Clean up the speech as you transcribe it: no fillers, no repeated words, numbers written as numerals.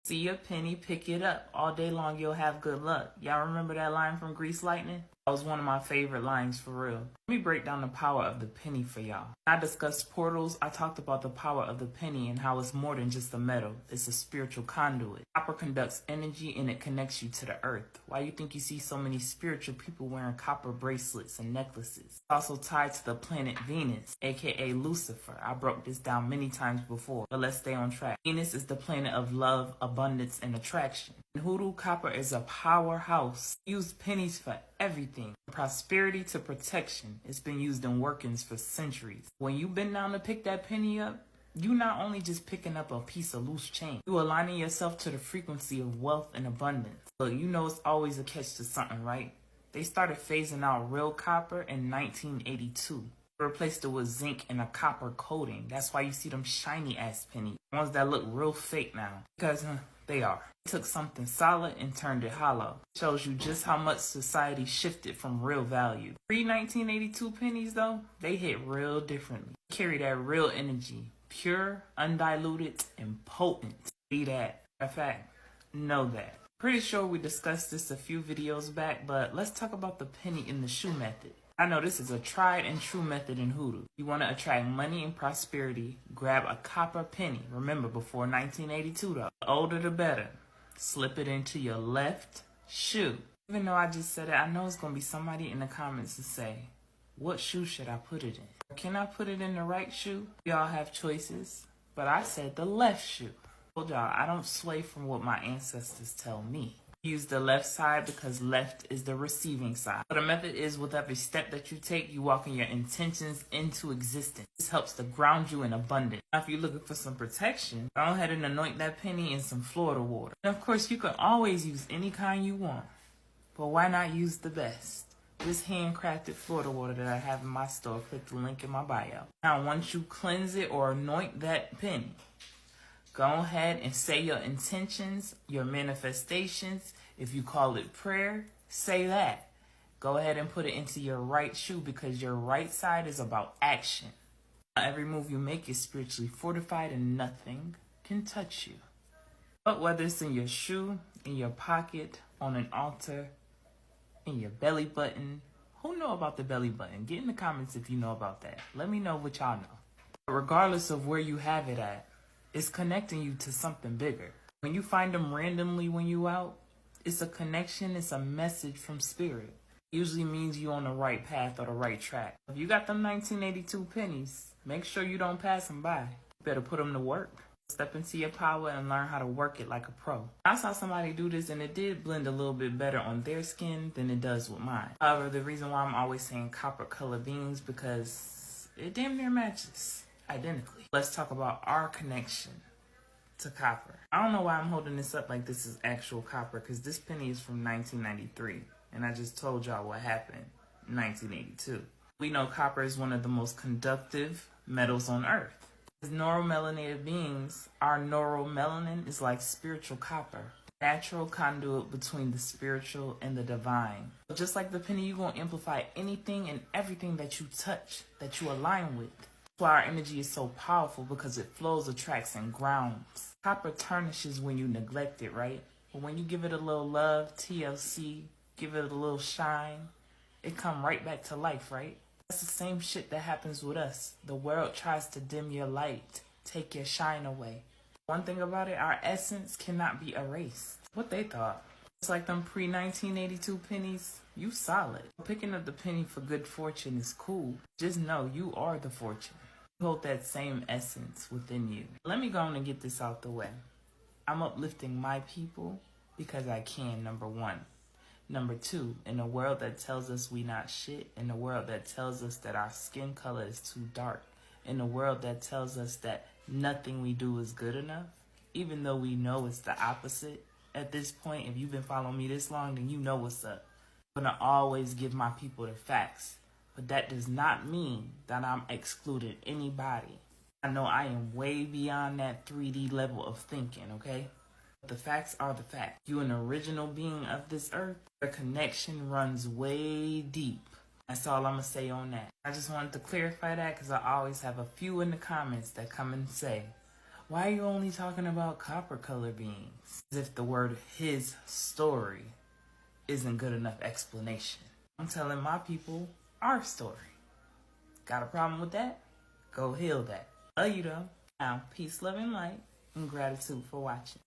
See a penny, pick it up. All day long you'll have good luck. Y'all remember that line from Grease Lightning? That was one of my favorite lines for real. Let me break down the power of the penny for y'all. When I discussed portals, I talked about the power of the penny and how it's more than just a metal. It's a spiritual conduit. Copper conducts energy and it connects you to the earth. Why you think you see so many spiritual people wearing copper bracelets and necklaces? It's also tied to the planet Venus, aka Lucifer. I broke this down many times before, but let's stay on track. Venus is the planet of love, abundance, and attraction. In Hoodoo, copper is a powerhouse. Use pennies for everything. From prosperity to protection. It's been used in workings for centuries. When you bend down to pick that penny up, you not only just picking up a piece of loose chain, you aligning yourself to the frequency of wealth and abundance. But you know it's always a catch to something, right? They started phasing out real copper in 1982. They replaced it with zinc and a copper coating. That's why you see them shiny ass pennies. Ones that look real fake now. Because they are. They took something solid and turned it hollow. Shows you just how much society shifted from real value. Pre-1982 pennies though, they hit real differently. They carry that real energy. Pure, undiluted, and potent. Be that. In fact, know that. Pretty sure we discussed this a few videos back, but let's talk about the penny in the shoe method. I know this is a tried and true method in Hoodoo. You want to attract money and prosperity, grab a copper penny. Remember, before 1982 though. The older the better. Slip it into your left shoe. Even though I just said it, I know it's going to be somebody in the comments to say, what shoe should I put it in? Or can I put it in the right shoe? We all have choices, but I said the left shoe. I told y'all, I don't sway from what my ancestors tell me. Use the left side because left is the receiving side. So the method is with every step that you take, you walk in your intentions into existence. This helps to ground you in abundance. Now, if you're looking for some protection, go ahead and anoint that penny in some Florida water. And of course, you can always use any kind you want, but why not use the best? This handcrafted Florida water that I have in my store, click the link in my bio. Now, once you cleanse it or anoint that penny, go ahead and say your intentions, your manifestations. If you call it prayer, say that. Go ahead and put it into your right shoe because your right side is about action. Every move you make is spiritually fortified and nothing can touch you. But whether it's in your shoe, in your pocket, on an altar, in your belly button, who know about the belly button? Get in the comments if you know about that. Let me know what y'all know. But regardless of where you have it at, it's connecting you to something bigger. When you find them randomly when you out, it's a connection, it's a message from spirit. It usually means you on the right path or the right track. If you got them 1982 pennies, make sure you don't pass them by. You better put them to work. Step into your power and learn how to work it like a pro. I saw somebody do this and it did blend a little bit better on their skin than it does with mine. However, the reason why I'm always saying copper color beans because it damn near matches identically. Let's talk about our connection to copper. I don't know why I'm holding this up like this is actual copper because this penny is from 1993 and I just told y'all what happened in 1982. We know copper is one of the most conductive metals on earth. As neuromelanated beings, our neuromelanin is like spiritual copper, natural conduit between the spiritual and the divine. So just like the penny, you're going to amplify anything and everything that you touch, that you align with. That's why our energy is so powerful because it flows, attracts, and grounds. Copper tarnishes when you neglect it, right? But when you give it a little love, TLC, give it a little shine, it come right back to life, right? That's the same shit that happens with us. The world tries to dim your light, take your shine away. One thing about it, our essence cannot be erased. What they thought. It's like them pre-1982 pennies, you solid. Picking up the penny for good fortune is cool. Just know you are the fortune. You hold that same essence within you. Let me go on and get this out the way. I'm uplifting my people because I can, number one. Number two, in a world that tells us we not shit, in a world that tells us that our skin color is too dark, in a world that tells us that nothing we do is good enough, even though we know it's the opposite, at this point, if you've been following me this long, then you know what's up. I'm going to always give my people the facts, but that does not mean that I'm excluding anybody. I know I am way beyond that 3D level of thinking, okay? The facts are the facts. You an original being of this earth. The connection runs way deep. That's all I'm going to say on that. I just wanted to clarify that because I always have a few in the comments that come and say, Why are you only talking about copper color beings? As if the word his story isn't good enough explanation. I'm telling my people our story. Got a problem with that? Go heal that. Love you though. Now, peace, love, and light, and gratitude for watching.